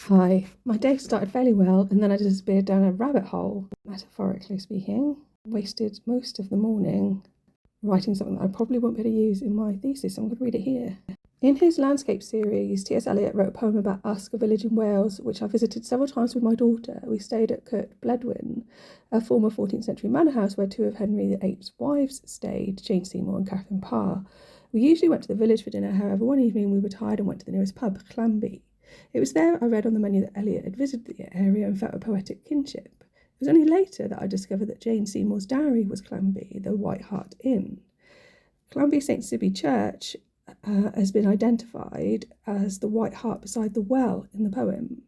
Hi, my day started fairly well and then I disappeared down a rabbit hole, metaphorically speaking. Wasted most of the morning writing something that I probably won't be able to use in my thesis, so I'm going to read it here. In his landscape series, T.S. Eliot wrote a poem about Usk, a village in Wales, which I visited several times with my daughter. We stayed at Kirk Bledwin, a former 14th century manor house where two of Henry VIII's wives stayed, Jane Seymour and Catherine Parr. We usually went to the village for dinner, however, one evening we were tired and went to the nearest pub, Clanby. It was there I read on the menu that Eliot had visited the area and felt a poetic kinship. It was only later that I discovered that Jane Seymour's dowry was Clanby, the White Hart Inn. Clanby St. Sibby Church has been identified as the White Hart beside the well in the poem.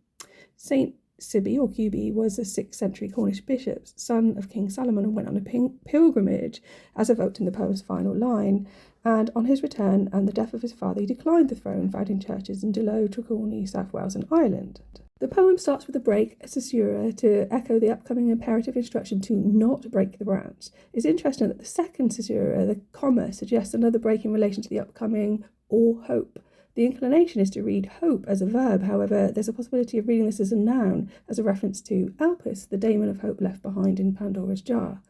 St. Sibby, or Cuby, was a 6th century Cornish bishop, son of King Solomon, and went on a pilgrimage, as evoked in the poem's final line. And on his return and the death of his father, he declined the throne, vowed in churches in Delo, Trelawney, South Wales and Ireland. The poem starts with a break, a caesura, to echo the upcoming imperative instruction to not break the branch. It's interesting that the second caesura, the comma, suggests another break in relation to the upcoming or hope. The inclination is to read hope as a verb, however, there's a possibility of reading this as a noun, as a reference to Alpus, the daemon of hope left behind in Pandora's jar.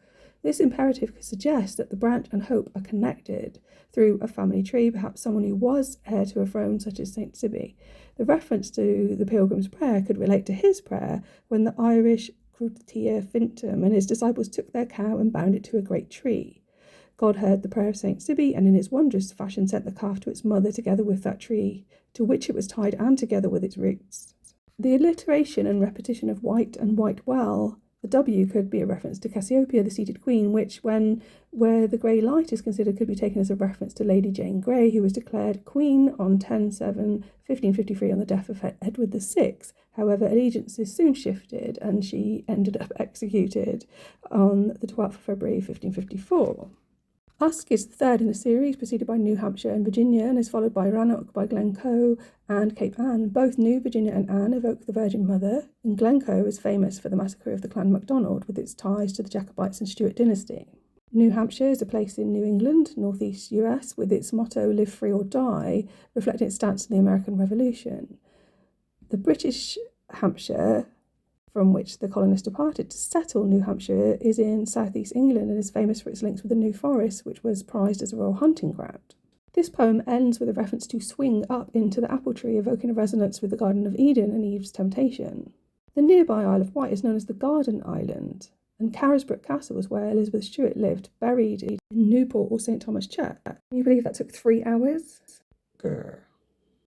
This imperative could suggest that the branch and hope are connected through a family tree, perhaps someone who was heir to a throne such as St. Sibby. The reference to the Pilgrim's Prayer could relate to his prayer when the Irish Crutia Fintum and his disciples took their cow and bound it to a great tree. God heard the prayer of St. Sibby and in his wondrous fashion sent the calf to its mother together with that tree, to which it was tied and together with its roots. The alliteration and repetition of white and white well, the W could be a reference to Cassiopeia, the seated queen, which, where the grey light is considered, could be taken as a reference to Lady Jane Grey, who was declared queen on 10/7/1553 on the death of Edward VI. However, allegiances soon shifted and she ended up executed on the 12th of February 1554. Usk is the third in the series, preceded by New Hampshire and Virginia, and is followed by Rannoch, by Glencoe and Cape Ann. Both New, Virginia and Anne evoke the Virgin Mother, and Glencoe is famous for the massacre of the Clan MacDonald, with its ties to the Jacobites and Stuart dynasty. New Hampshire is a place in New England, northeast US, with its motto, live free or die, reflecting its stance in the American Revolution. The British Hampshire, from which the colonists departed to settle New Hampshire, is in southeast England and is famous for its links with the New Forest, which was prized as a royal hunting ground. This poem ends with a reference to swing up into the apple tree, evoking a resonance with the Garden of Eden and Eve's temptation. The nearby Isle of Wight is known as the Garden Island, and Carisbrooke Castle was where Elizabeth Stuart lived, buried in Newport or St. Thomas Church. Can you believe that took 3 hours? Grr.